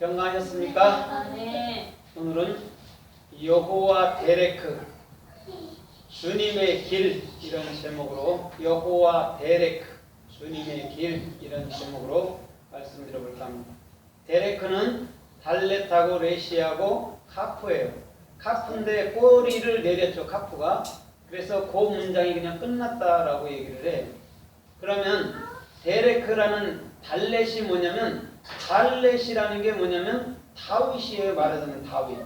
평안하셨습니까? 네. 오늘은 여호와 데레크 주님의 길 이런 제목으로 여호와 데레크 주님의 길 이런 제목으로 말씀드려볼까 합니다. 데레크는 달렛하고 레시하고 카프예요. 카프인데 꼬리를 내렸죠. 카프가. 그래서 그 문장이 그냥 끝났다라고 얘기를 해. 그러면 데레크라는 달렛이 뭐냐면 달렛이라는 게 뭐냐면 다윗이에요. 말하자면 다윗.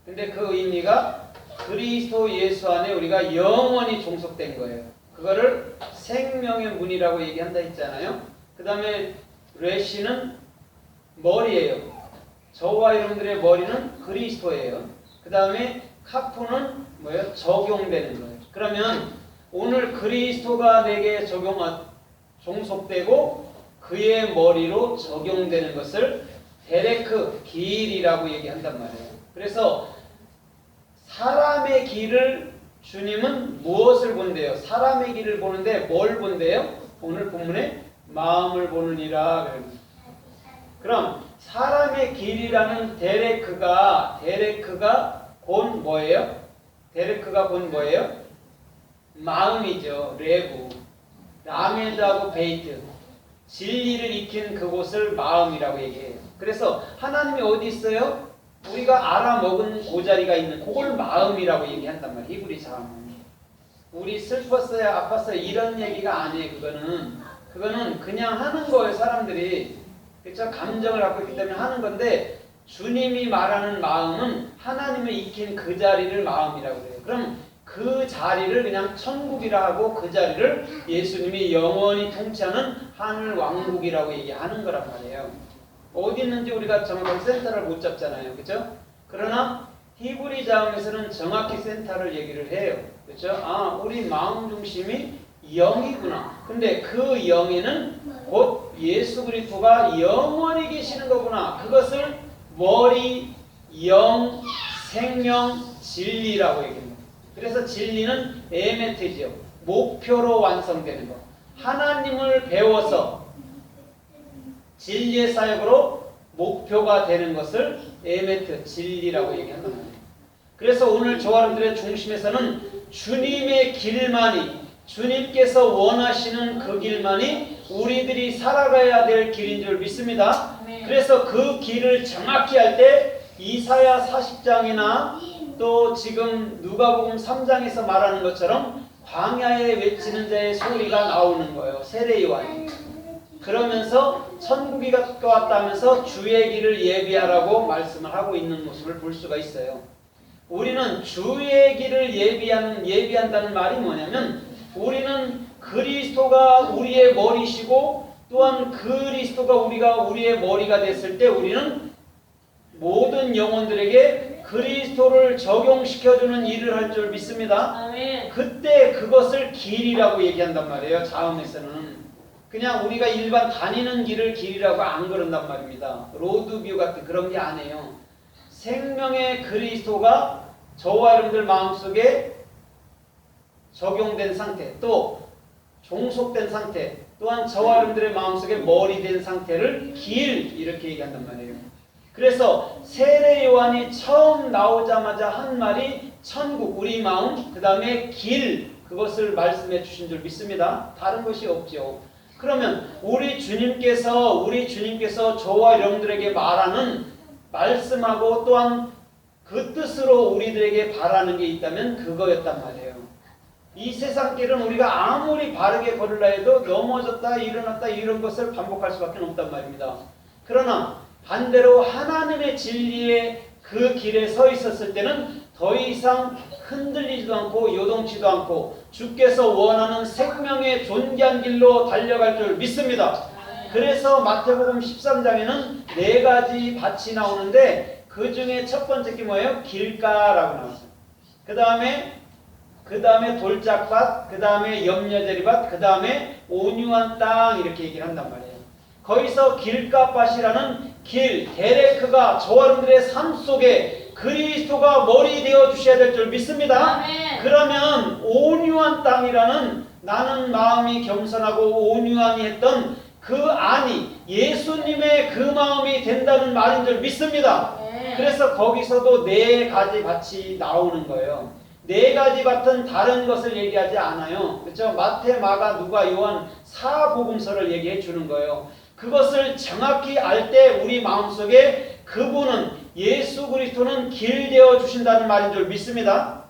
근데 그 의미가 그리스도 예수 안에 우리가 영원히 종속된 거예요. 그거를 생명의 문이라고 얘기한다 했잖아요. 그 다음에 레시는 머리예요. 저와 여러분들의 머리는 그리스도예요. 그 다음에 카프는 뭐예요? 적용되는 거예요. 그러면 오늘 그리스도가 내게 종속되고 그의 머리로 적용되는 것을 데레크 길이라고 얘기한단 말이에요. 그래서 사람의 길을 주님은 무엇을 본대요? 사람의 길을 보는데 뭘 본대요? 오늘 본문에 마음을 보느니라. 그럼 사람의 길이라는 데레크가 곧 뭐예요? 데레크가 곧 뭐예요? 마음이죠. 레부, 라메드하고 베이트, 진리를 익힌 그곳을 마음이라고 얘기해요. 그래서 하나님이 어디 있어요? 우리가 알아먹은 고자리가 있는 그걸 마음이라고 얘기한단 말이에요. 히브리사람은. 우리 슬펐어요, 아팠어요 이런 얘기가 아니에요. 그거는 그냥 하는 거예요. 사람들이 그렇죠? 감정을 갖고 있기 때문에 하는 건데 주님이 말하는 마음은 하나님을 익힌 그 자리를 마음이라고 해요. 그럼 그 자리를 그냥 천국이라 하고 그 자리를 예수님이 영원히 통치하는 하늘 왕국이라고 얘기하는 거란 말이에요. 어디 있는지 우리가 정확한 센터를 못 잡잖아요. 그렇죠? 그러나 히브리 자음에서는 정확히 센터를 얘기를 해요. 그렇죠? 우리 마음 중심이 영이구나. 근데 그 영에는 곧 예수 그리스도가 영원히 계시는 거구나. 그것을 머리, 영, 생명, 진리라고 얘기합니다. 그래서 진리는 에메트죠. 목표로 완성되는 것. 하나님을 배워서 진리의 사역으로 목표가 되는 것을 에메트, 진리라고 얘기한단 말이에요. 그래서 오늘 저와 여러분들의 중심에서는 주님의 길만이, 주님께서 원하시는 그 길만이 우리들이 살아가야 될 길인 줄 믿습니다. 그래서 그 길을 정확히 할 때 이사야 40장이나 또 지금 누가복음 3장에서 말하는 것처럼 광야에 외치는 자의 소리가 나오는 거예요. 세례요한이. 그러면서 천국이 가까웠다 하면서 주의 길을 예비하라고 말씀을 하고 있는 모습을 볼 수가 있어요. 우리는 주의 길을 예비한다는 말이 뭐냐면 우리는 그리스도가 우리의 머리시고 또한 그리스도가 우리의 머리가 됐을 때 우리는 모든 영혼들에게 그리스도를 적용시켜주는 일을 할 줄 믿습니다. 아멘. 그때 그것을 길이라고 얘기한단 말이에요. 자음에서는. 그냥 우리가 일반 다니는 길을 길이라고 안 그런단 말입니다. 로드뷰 같은 그런 게 아니에요. 생명의 그리스도가 저와 여러분들 마음속에 적용된 상태, 또 종속된 상태, 또한 저와 여러분들의 마음속에 머리 된 상태를 길 이렇게 얘기한단 말이에요. 그래서 세례 요한이 처음 나오자마자 한 말이 천국, 우리 마음, 그 다음에 길, 그것을 말씀해 주신 줄 믿습니다. 다른 것이 없죠. 그러면 우리 주님께서 저와 여러분들에게 말하는 말씀하고 또한 그 뜻으로 우리들에게 바라는 게 있다면 그거였단 말이에요. 이 세상 길은 우리가 아무리 바르게 걸으려 해도 넘어졌다 일어났다 이런 것을 반복할 수밖에 없단 말입니다. 그러나 반대로 하나님의 진리의 그 길에 서 있었을 때는 더 이상 흔들리지도 않고 요동치도 않고 주께서 원하는 생명의 존귀한 길로 달려갈 줄 믿습니다. 그래서 마태복음 13장에는 4가지 밭이 나오는데 그 중에 첫 번째 게 뭐예요? 길가라고 나왔어요. 그 다음에 돌짝밭, 그 다음에 염려제리밭, 그 다음에 온유한 땅 이렇게 얘기를 한단 말이에요. 거기서 길가밭이라는 길, 데레크가 저와 여러분들의 삶 속에 그리스도가 머리 되어 주셔야 될 줄 믿습니다. 아멘. 그러면 온유한 땅이라는 나는 마음이 겸손하고 온유함이 했던 그 안이 예수님의 그 마음이 된다는 말인 줄 믿습니다. 그래서 거기서도 네 가지 밭이 나오는 거예요. 네 가지 밭은 다른 것을 얘기하지 않아요. 그렇죠? 마태, 마가, 누가, 요한 사복음서를 얘기해 주는 거예요. 그것을 정확히 알 때 우리 마음속에 그분은 예수 그리스도는 길 되어 주신다는 말인 줄 믿습니다.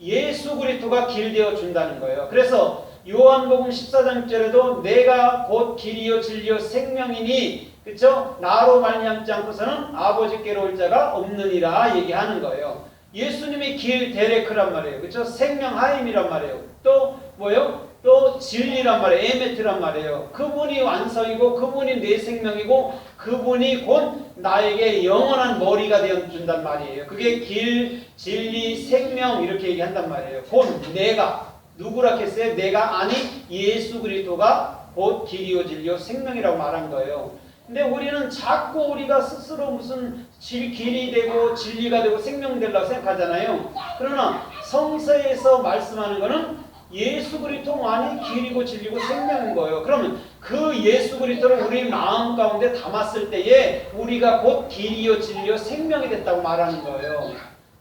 예수 그리스도가 길 되어 준다는 거예요. 그래서 요한복음 14장 6절에도 내가 곧 길이요 진리요 생명이니 그렇죠? 나로 말미암지 않고서는 아버지께로 올 자가 없느니라 얘기하는 거예요. 예수님이 길 데레크란 말이에요. 그렇죠? 생명 하임이란 말이에요. 또 뭐예요? 또 진리란 말이에요. 에메트란 말이에요. 그분이 완성이고 그분이 내 생명이고 그분이 곧 나에게 영원한 머리가 되어준단 말이에요. 그게 길, 진리, 생명 이렇게 얘기한단 말이에요. 곧 내가 누구라 했어요? 내가 아니 예수 그리스도가 곧 길이요 진리요 생명이라고 말한 거예요. 근데 우리는 자꾸 우리가 스스로 무슨 길이 되고 진리가 되고 생명 되려고 생각하잖아요. 그러나 성서에서 말씀하는 것은 예수 그리스도만이 길이고 진리고 생명인 거예요. 그러면 그 예수 그리스도를 우리 마음 가운데 담았을 때에 우리가 곧 길이요 진리요 생명이 됐다고 말하는 거예요.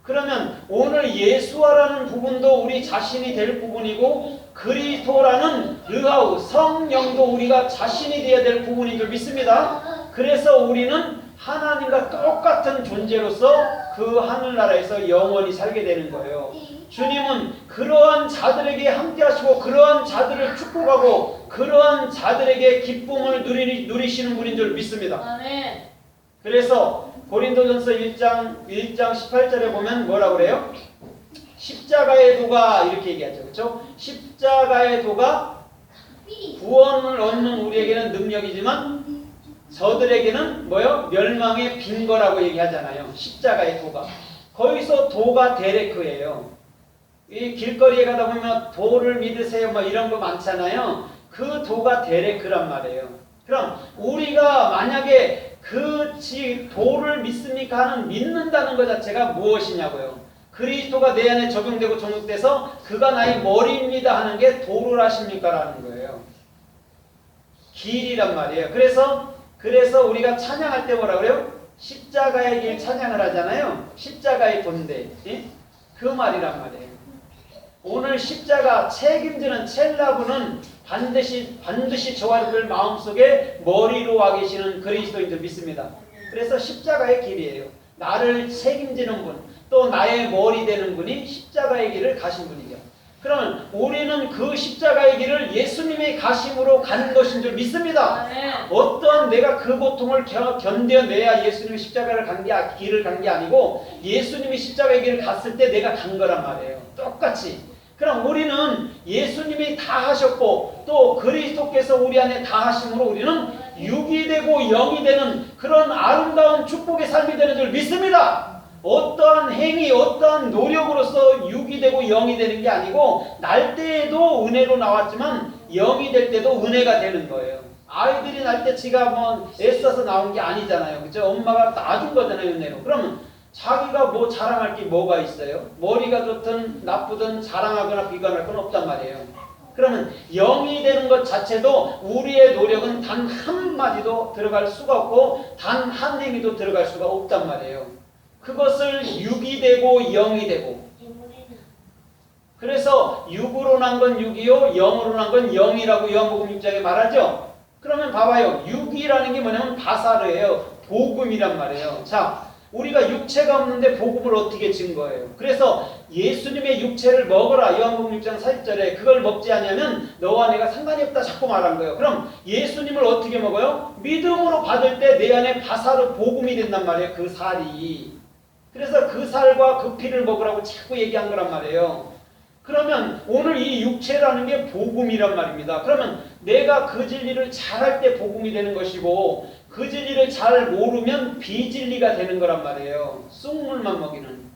그러면 오늘 예수와라는 부분도 우리 자신이 될 부분이고 그리스도라는 르하우 성령도 우리가 자신이 되어야 될 부분인 줄 믿습니다. 그래서 우리는 하나님과 똑같은 존재로서 그 하늘나라에서 영원히 살게 되는 거예요. 주님은 그러한 자들에게 함께 하시고 그러한 자들을 축복하고 그러한 자들에게 기쁨을 누리시는 분인 줄 믿습니다. 아멘. 그래서 고린도전서 1장 18절에 보면 뭐라고 그래요? 십자가의 도가 이렇게 얘기하죠. 그렇죠? 십자가의 도가 구원을 얻는 우리에게는 능력이지만 저들에게는 뭐요? 멸망의 빈거라고 얘기하잖아요. 십자가의 도가. 거기서 도가 데레크예요. 이 길거리에 가다 보면 도를 믿으세요 뭐 이런 거 많잖아요. 그 도가 데레크란 말이에요. 그럼 우리가 만약에 그 도를 믿습니까 하는 믿는다는 것 자체가 무엇이냐고요. 그리스도가 내 안에 적용되고 종육돼서 그가 나의 머리입니다 하는 게 도를 하십니까 라는 거예요. 길이란 말이에요. 그래서 우리가 찬양할 때 뭐라 그래요? 십자가의 길 찬양을 하잖아요. 십자가의 도인데 그 말이란 말이에요. 오늘 십자가 책임지는 첼라브는 반드시 저와 여러분들 마음속에 머리로 와 계시는 그리스도인 줄 믿습니다. 그래서 십자가의 길이에요. 나를 책임지는 분, 또 나의 머리 되는 분이 십자가의 길을 가신 분이죠. 그러면 우리는 그 십자가의 길을 예수님의 가심으로 가는 것인 줄 믿습니다. 어떠한 내가 그 고통을 견뎌내야 예수님이 십자가를 길을 간 게 아니고 예수님이 십자가의 길을 갔을 때 내가 간 거란 말이에요. 똑같이. 그럼 우리는 예수님이 다 하셨고 또 그리스도께서 우리 안에 다 하심으로 우리는 육이 되고 영이 되는 그런 아름다운 축복의 삶이 되는 줄 믿습니다. 어떠한 행위, 어떠한 노력으로서 육이 되고 영이 되는 게 아니고 날 때에도 은혜로 나왔지만 영이 될 때도 은혜가 되는 거예요. 아이들이 날 때 지가 뭐 애써서 나온 게 아니잖아요. 그죠? 엄마가 놔준 거잖아요, 은혜로. 그러면 자기가 뭐 자랑할 게 뭐가 있어요? 머리가 좋든 나쁘든 자랑하거나 비관할 건 없단 말이에요. 그러면 영이 되는 것 자체도 우리의 노력은 단 한마디도 들어갈 수가 없고 단 한 행위도 들어갈 수가 없단 말이에요. 그것을 육이 되고 영이 되고 그래서 육으로 난 건 육이요 영으로 난 건 영이라고 요한복음 6장에 말하죠. 그러면 봐봐요. 육이라는 게 뭐냐면 바사르예요. 복음이란 말이에요. 자, 우리가 육체가 없는데 복음을 어떻게 증거해요? 그래서 예수님의 육체를 먹어라. 요한복음 6장 40절에 그걸 먹지 않으면 너와 내가 상관이 없다 자꾸 말한 거예요. 그럼 예수님을 어떻게 먹어요? 믿음으로 받을 때 내 안에 바사르 복음이 된단 말이에요. 그 살이. 그래서 그 살과 그 피를 먹으라고 자꾸 얘기한 거란 말이에요. 그러면 오늘 이 육체라는 게 복음이란 말입니다. 그러면 내가 그 진리를 잘할 때 복음이 되는 것이고 그 진리를 잘 모르면 비진리가 되는 거란 말이에요. 쑥물만 먹이는.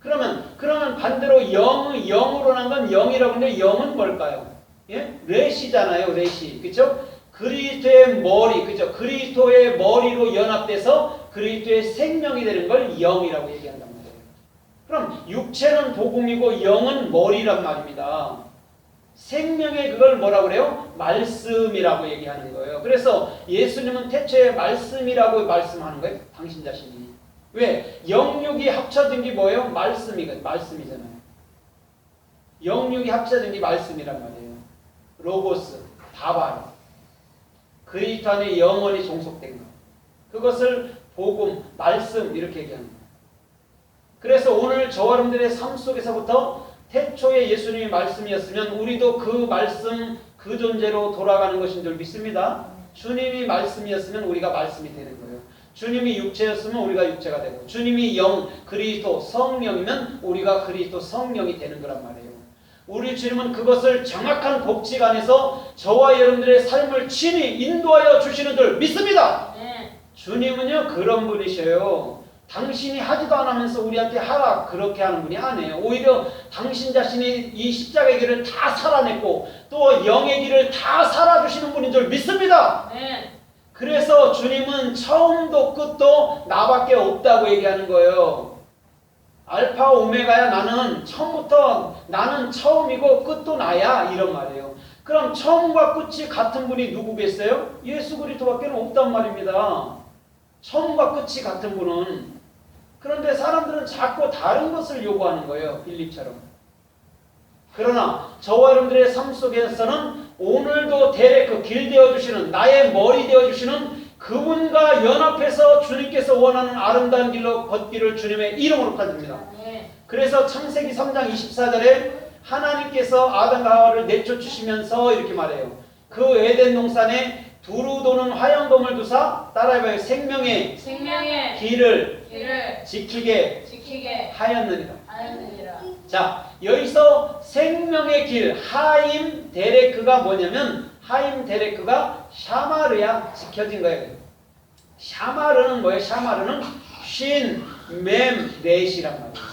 그러면 반대로 영으로 난 건 영이라고 하는데 영은 뭘까요? 예? 레시잖아요. 레시. 그렇죠? 그리스도의 머리. 그렇죠? 그리스도의 머리로 연합돼서 그리스도의 생명이 되는 걸 영이라고 얘기한단 말이에요. 그럼 육체는 복음이고 영은 머리란 말입니다. 생명의 그걸 뭐라고 그래요? 말씀이라고 얘기하는 거예요. 그래서 예수님은 태초에 말씀이라고 말씀하는 거예요. 당신 자신이. 왜? 영육이 합쳐진 게 뭐예요? 말씀이잖아요. 영육이 합쳐진 게 말씀이란 말이에요. 로고스, 바발. 그리스도 안에 영원히 종속된 것. 그것을 복음, 말씀 이렇게 얘기하는 거예요. 그래서 오늘 저와 여러분들의 삶 속에서부터 태초에 예수님이 말씀이었으면 우리도 그 말씀, 그 존재로 돌아가는 것인 줄 믿습니다. 주님이 말씀이었으면 우리가 말씀이 되는 거예요. 주님이 육체였으면 우리가 육체가 되고, 주님이 영, 그리스도, 성령이면 우리가 그리스도 성령이 되는 거란 말이에요. 우리 주님은 그것을 정확한 법칙 안에서 저와 여러분들의 삶을 친히 인도하여 주시는 줄 믿습니다. 주님은요 그런 분이셔요. 당신이 하지도 않으면서 우리한테 하라 그렇게 하는 분이 아니에요. 오히려 당신 자신이 이 십자가의 길을 다 살아냈고 또 영의 길을 다 살아주시는 분인 줄 믿습니다. 그래서 주님은 처음도 끝도 나밖에 없다고 얘기하는 거예요. 알파 오메가야. 나는 처음부터 나는 처음이고 끝도 나야 이런 말이에요. 그럼 처음과 끝이 같은 분이 누구겠어요? 예수 그리스도밖에 없단 말입니다. 처음과 끝이 같은 분은. 그런데 사람들은 자꾸 다른 것을 요구하는 거예요. 빌립처럼. 그러나 저와 여러분들의 삶 속에서는 오늘도 데레크 길 되어주시는 나의 머리 되어주시는 그분과 연합해서 주님께서 원하는 아름다운 길로 걷기를 주님의 이름으로 축원드립니다. 그래서 창세기 3장 24절에 하나님께서 아담과 하와를 내쫓으시면서 이렇게 말해요. 그 에덴 동산에 두루 도는 화영검을 두사 따라해봐요. 생명의 길을 지키게 하였느니라. 자, 여기서 생명의 길 하임 데레크가 뭐냐면 하임 데레크가 샤마르야 지켜진 거예요. 샤마르는 뭐예요? 샤마르는 신, 맴, 넷이란 말이에요.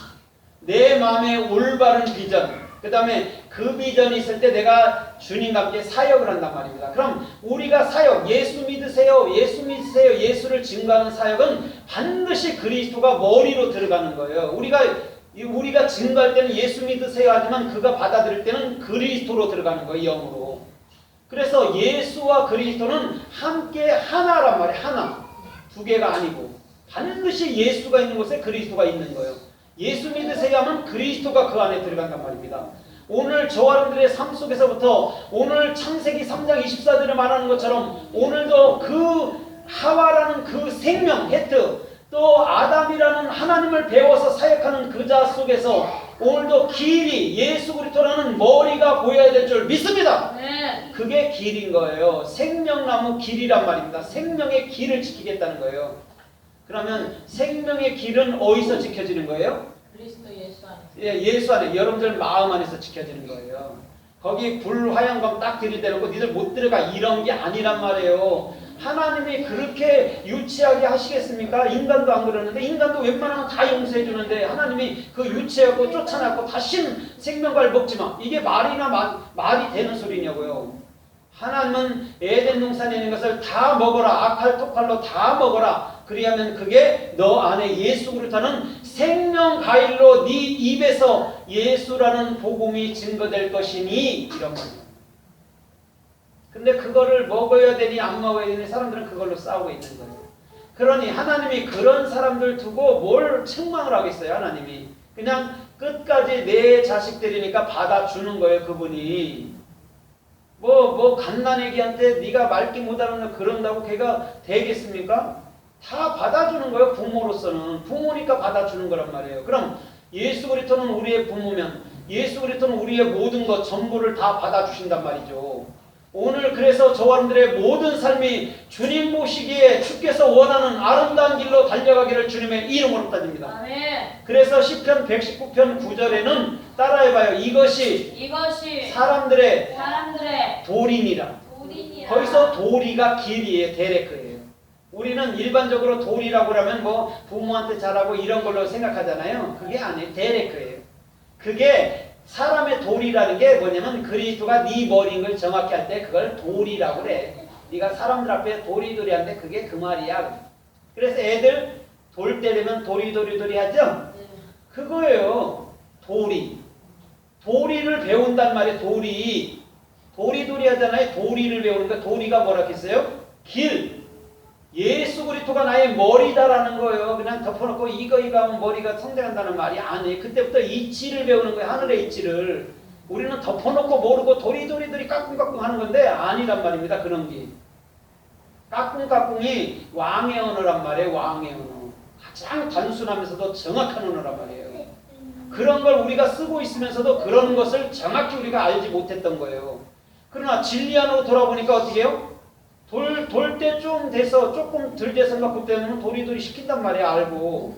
내 마음에 올바른 비전, 그 다음에 그 비전이 있을 때 내가 주님과 함께 사역을 한단 말입니다. 그럼 우리가 사역, 예수 믿으세요, 예수를 증거하는 사역은 반드시 그리스도가 머리로 들어가는 거예요. 우리가 증거할 때는 예수 믿으세요 하지만 그가 받아들일 때는 그리스도로 들어가는 거예요. 영으로. 그래서 예수와 그리스도는 함께 하나란 말이에요. 하나. 두 개가 아니고 반드시 예수가 있는 곳에 그리스도가 있는 거예요. 예수 믿으세요 하면 그리스도가 그 안에 들어간단 말입니다. 오늘 저와 여러분들의 삶 속에서부터 오늘 창세기 3장 24절에 말하는 것처럼 오늘도 그 하와라는 그 생명 헤트 또 아담이라는 하나님을 배워서 사역하는 그 자 속에서 오늘도 길이 예수 그리스도라는 머리가 보여야 될 줄 믿습니다. 그게 길인 거예요. 생명나무 길이란 말입니다. 생명의 길을 지키겠다는 거예요. 그러면 생명의 길은 어디서 지켜지는 거예요? 그리스도 예수 안에. 예, 예수 안에 여러분들 마음 안에서 지켜지는 거예요. 거기 불화영검 딱 들이대놓고 니들 못 들어가 이런 게 아니란 말이에요. 하나님이 그렇게 유치하게 하시겠습니까? 인간도 안 그러는데 인간도 웬만하면 다 용서해 주는데 하나님이 그 유치하고 쫓아내고 다시는 생명과를 먹지 마. 이게 말이 되는 소리냐고요. 하나님은 에덴 동산에 있는 것을 다 먹어라. 아칼 토칼로 다 먹어라. 그리하면 그게 너 안에 예수 그리스도는 생명 과일로 네 입에서 예수라는 복음이 증거될 것이니 이런 거예요. 근데 그거를 먹어야 되니 안 먹어야 되니 사람들은 그걸로 싸우고 있는 거예요. 그러니 하나님이 그런 사람들 두고 뭘 책망을 하겠어요. 하나님이 그냥 끝까지 내 자식들이니까 받아주는 거예요. 그분이 뭐 갓난애기한테 네가 말기 못하는 거 그런다고 걔가 되겠습니까? 다 받아주는 거예요. 부모로서는 부모니까 받아주는 거란 말이에요. 그럼 예수 그리스도는 우리의 부모면 예수 그리스도는 우리의 모든 것 전부를 다 받아주신단 말이죠. 오늘 그래서 저와 여러분들의 모든 삶이 주님 모시기에 주께서 원하는 아름다운 길로 달려가기를 주님의 이름으로 따집니다. 아멘. 그래서 시편 119편 9절에는 따라해봐요. 이것이 사람들의 도리니라. 거기서 도리가 길이에요. 데레크예요. 우리는 일반적으로 도리라고 하면 뭐 부모한테 잘하고 이런 걸로 생각하잖아요. 그게 아니에요. 데레크예요. 그게 사람의 도리라는 게 뭐냐면 그리스도가 네 머리인 걸 정확히 할 때 그걸 도리라고 그래. 네가 사람들 앞에 도리도리한데 그게 그 말이야. 그래서 애들 돌 때 되면 도리도리도리 하죠? 그거예요. 도리. 도리를 배운단 말이에요. 도리 하잖아요. 도리를 배우는 거. 도리가 뭐라 했어요? 길. 예수 그리스도가 나의 머리다라는 거예요. 그냥 덮어놓고 이거 하면 머리가 성장한다는 말이 아니에요. 그때부터 이치를 배우는 거예요. 하늘의 이치를. 우리는 덮어놓고 모르고 도리 까꿍까꿍 하는 건데 아니란 말입니다. 그런 게. 까꿍까꿍이 왕의 언어란 말이에요. 왕의 언어. 가장 단순하면서도 정확한 언어란 말이에요. 그런 걸 우리가 쓰고 있으면서도 그런 것을 정확히 우리가 알지 못했던 거예요. 그러나 진리 안으로 돌아보니까 어떻게 해요? 돌 때 좀 돼서 조금 덜 돼서 막 그때는 도리도리 시킨단 말이에요. 알고.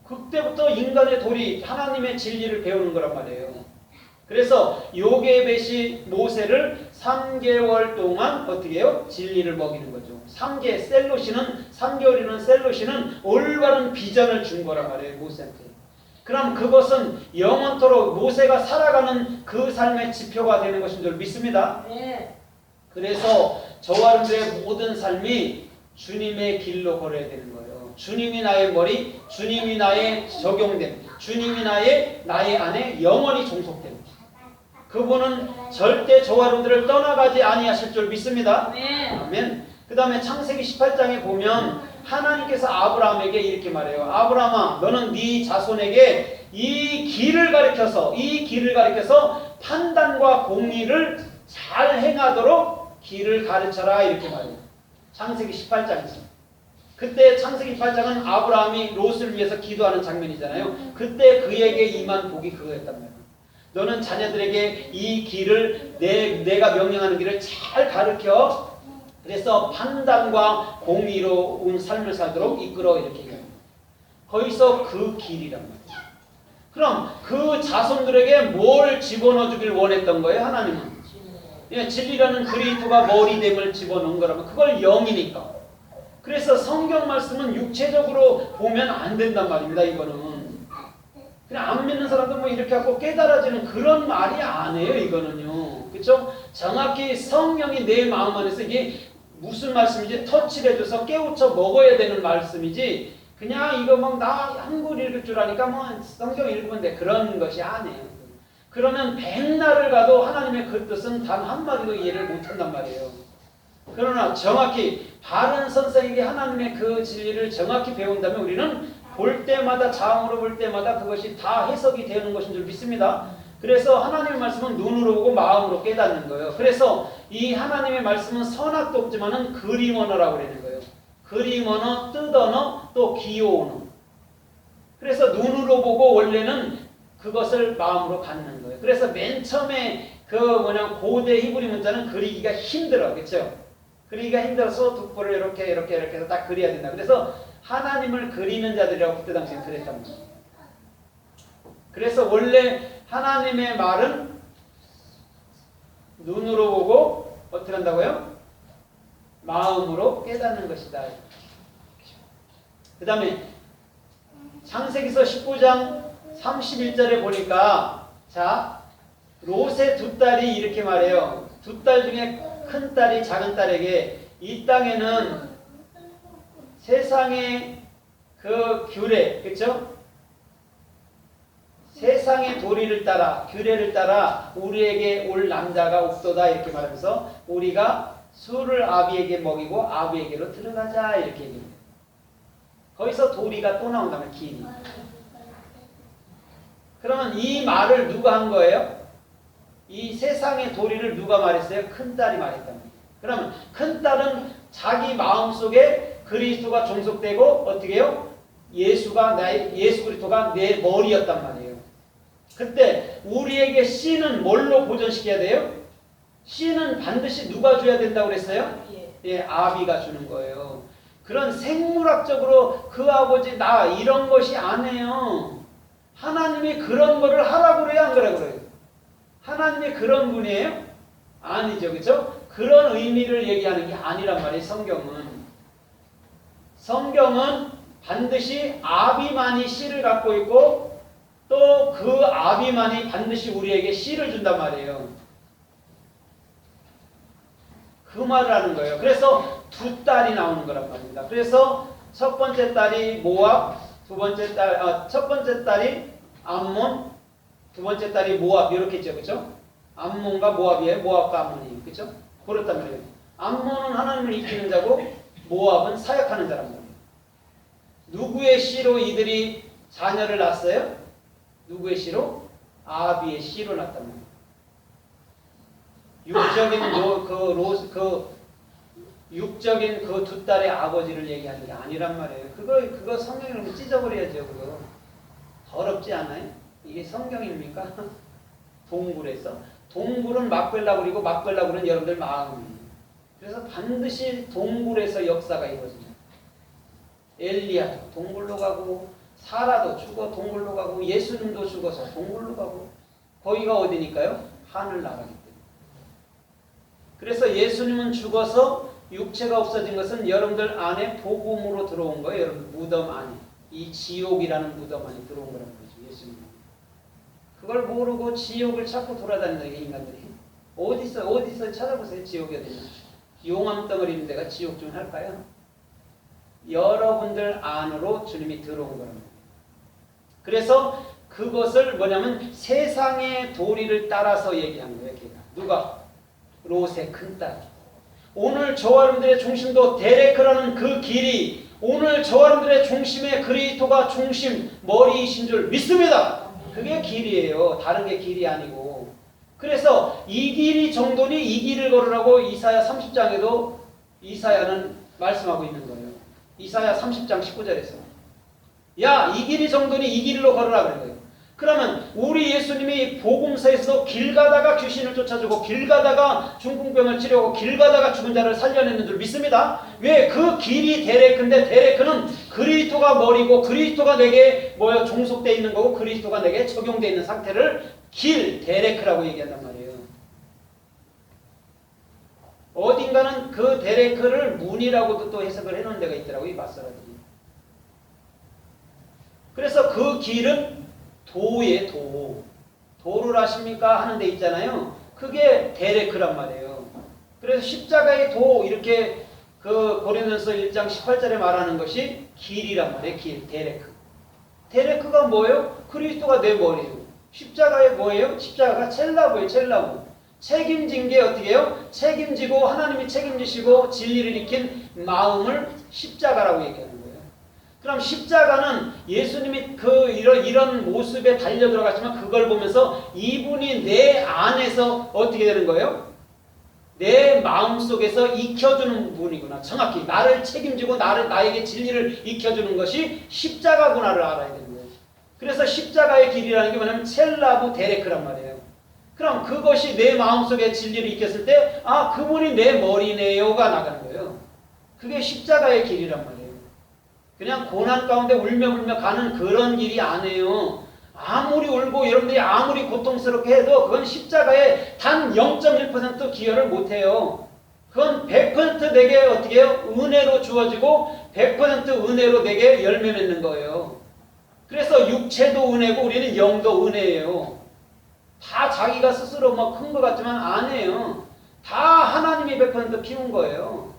그때부터 인간의 도리, 하나님의 진리를 배우는 거란 말이에요. 그래서 요게벳이 모세를 3개월 동안 어떻게 해요? 진리를 먹이는 거죠. 3개월이는 셀로시는 올바른 비전을 준 거란 말이에요. 모세한테. 그럼 그것은 영원토록 모세가 살아가는 그 삶의 지표가 되는 것인 줄 믿습니다. 네. 그래서 저와 여러분들의 모든 삶이 주님의 길로 걸어야 되는 거예요. 주님이 나의 머리, 주님이 나의 적용됨, 주님이 나의 안에 영원히 종속됨. 그분은 절대 저와 여러분들을 떠나가지 아니하실 줄 믿습니다. 아멘. 그 다음에 창세기 18장에 보면 하나님께서 아브라함에게 이렇게 말해요. 아브라함아, 너는 네 자손에게 이 길을 가르쳐서 판단과 공의를 잘 행하도록 길을 가르쳐라 이렇게 말해요. 창세기 18장에서. 그때 창세기 18장은 아브라함이 롯을 위해서 기도하는 장면이잖아요. 그때 그에게 임한 복이 그거였단 말이에요. 너는 자녀들에게 이 길을 내가 명령하는 길을 잘 가르쳐 그래서 판단과 공의로운 삶을 살도록 이끌어 이렇게 얘기합니다. 거기서 그 길이란 말이에요. 그럼 그 자손들에게 뭘 집어넣어 주길 원했던 거예요? 하나님은. 진리라는 그리스도가 머리됨을 집어넣은 거라면 그걸 영이니까. 그래서 성경 말씀은 육체적으로 보면 안 된단 말입니다. 이거는. 그냥 안 믿는 사람도 뭐 이렇게 하고 깨달아지는 그런 말이 아니에요. 이거는요. 그렇죠? 정확히 성령이 내 마음 안에서 이게 무슨 말씀이지 터치를 해줘서 깨우쳐 먹어야 되는 말씀이지 그냥 이거 막 나 한글 읽을 줄 아니까 뭐 성경 읽으면 돼. 그런 것이 아니에요. 그러면 백날을 가도 하나님의 그 뜻은 단 한마디도 이해를 못한단 말이에요. 그러나 정확히 바른 선생에게 하나님의 그 진리를 정확히 배운다면 우리는 볼 때마다 자음으로 볼 때마다 그것이 다 해석이 되는 것인 줄 믿습니다. 그래서 하나님의 말씀은 눈으로 보고 마음으로 깨닫는 거예요. 그래서 이 하나님의 말씀은 선악도 없지만은 그림 언어라고 그러는 거예요. 그림 언어, 뜻 언어, 또 기호 언어. 그래서 눈으로 보고 원래는 그것을 마음으로 갖는 거예요. 그래서 맨 처음에 고대 히브리 문자는 그리기가 힘들어. 그렇죠? 그리기가 힘들어서 둑불을 이렇게 해서 딱 그려야 된다. 그래서 하나님을 그리는 자들이라고 그때 당시에 그랬단 말이에요. 그래서 원래 하나님의 말은 눈으로 보고 어떻게 한다고요? 마음으로 깨닫는 것이다. 그 다음에 창세기서 19장 31절에 보니까 자 롯의 두 딸이 이렇게 말해요. 두 딸 중에 큰 딸이 작은 딸에게 이 땅에는 세상의 그 규례, 그렇죠? 세상의 도리를 따라, 규례를 따라 우리에게 올 남자가 없도다 이렇게 말하면서 우리가 술을 아비에게 먹이고 아비에게로 들어가자 이렇게 얘기합니다. 거기서 도리가 또 나온다면 길이. 그러면 이 말을 누가 한 거예요? 이 세상의 도리를 누가 말했어요? 큰딸이 말했단 말이에요. 그러면 큰딸은 자기 마음속에 그리스도가 종속되고 어떻게 해요? 예수 그리스도가 내 머리였단 말이에요. 그때 우리에게 씨는 뭘로 보존시켜야 돼요? 씨는 반드시 누가 줘야 된다고 그랬어요? 예, 아비가 주는 거예요. 그런 생물학적으로 그 아버지 나 이런 것이 아니에요. 하나님이 그런 거를 하라고 그래요? 안 그러라고 그래요? 하나님이 그런 분이에요? 아니죠. 그렇죠? 그런 의미를 얘기하는 게 아니란 말이에요. 성경은 반드시 아비만이 씨를 갖고 있고 또 그 아비만이 반드시 우리에게 씨를 준단 말이에요. 그 말을 하는 거예요. 그래서 두 딸이 나오는 거란 말입니다. 그래서 첫 번째 딸이 모압, 첫 번째 딸이 암몬, 두 번째 딸이 모압 이렇게 했죠. 그렇죠? 암몬과 모압이에요. 모압과 암몬이에요. 그렇죠? 그렇단 말이에요. 암몬은 하나님을 이기는 자고 모압은 사역하는 자란 말이에요. 누구의 씨로 이들이 자녀를 낳았어요? 누구의 씨로? 아비의 씨로 낳았단 말이에요. 육적인 그 두 딸의 아버지를 얘기하는 게 아니란 말이에요. 그거 성경으로 찢어버려야죠. 그거 더럽지 않아요? 이게 성경입니까? 동굴에서 동굴은 막벨라굴이고 막벨라굴은 여러분들 마음이에요. 그래서 반드시 동굴에서 역사가 이루어집니다. 엘리야도 동굴로 가고 사라도 죽어 동굴로 가고 예수님도 죽어서 동굴로 가고 거기가 어디니까요? 하늘나라기 때문에. 그래서 예수님은 죽어서 육체가 없어진 것은 여러분들 안에 복음으로 들어온 거예요. 여러분 무덤 안에 이 지옥이라는 무덤 안에 들어온 거라는 거죠. 예수님. 그걸 모르고 지옥을 찾고 돌아다니는 게 인간들이 어디서 찾아보세요. 지옥이 어디냐. 용암 덩어리 있는 데가 지옥 중 할까요? 여러분들 안으로 주님이 들어온 거란 말이에요. 그래서 그것을 뭐냐면 세상의 도리를 따라서 얘기하는 거예요. 걔가. 누가? 롯의 큰딸. 오늘 저와 여러분들의 중심도 데레크라는 그 길이 오늘 저와 여러분들의 중심의 그리스도가 중심 머리이신 줄 믿습니다. 그게 길이에요. 다른 게 길이 아니고. 그래서 이 길이 정도니 이 길을 걸으라고 이사야 30장에도 이사야는 말씀하고 있는 거예요. 이사야 30장 19절에서 야, 이 길이 정도니 이 길로 걸으라 그런 거예요. 그러면 우리 예수님이 복음서에서 길 가다가 귀신을 쫓아주고 길 가다가 중풍병을 치료하고 길 가다가 죽은 자를 살려내는 줄 믿습니다. 왜? 그 길이 데레크인데 데레크는 그리스도가 머리고 그리스도가 내게 종속되어 있는 거고 그리스도가 내게 적용되어 있는 상태를 길 데레크라고 얘기한단 말이에요. 어딘가는 그 데레크를 문이라고도 또 해석을 해놓은 데가 있더라고요. 이 마사라들이. 그래서 그 길은 도의 도. 도를 아십니까? 하는 데 있잖아요. 그게 데레크란 말이에요. 그래서 십자가의 도 이렇게 그 고린도전서 1장 18절에 말하는 것이 길이란 말이에요. 길, 데레크. 데레크가 뭐예요? 그리스도가 내 머리예요. 십자가에 뭐예요? 십자가가 첼라브예요. 첼라브. 책임진 게 어떻게 해요? 책임지고 하나님이 책임지시고 진리를 익힌 마음을 십자가라고 얘기하는 거예요. 그럼 십자가는 예수님이 이런 모습에 달려 들어갔지만 그걸 보면서 이분이 내 안에서 어떻게 되는 거예요? 내 마음 속에서 익혀주는 분이구나. 정확히 나를 책임지고 나에게 진리를 익혀주는 것이 십자가구나를 알아야 되는 거예요. 그래서 십자가의 길이라는 게 뭐냐면 첼라브 데레크란 말이에요. 그럼 그것이 내 마음속에 진리를 익혔을 때 그분이 내 머리네요가 나가는 거예요. 그게 십자가의 길이란 말이에요. 그냥 고난 가운데 울며 가는 그런 길이 아니에요. 아무리 울고 여러분들이 아무리 고통스럽게 해도 그건 십자가에 단 0.1% 기여를 못해요. 그건 100% 내게 어떻게 해요? 은혜로 주어지고 100% 은혜로 내게 열매 맺는 거예요. 그래서 육체도 은혜고 우리는 영도 은혜예요. 다 자기가 스스로 큰 것 같지만 아니에요. 다 하나님이 100% 피운 거예요.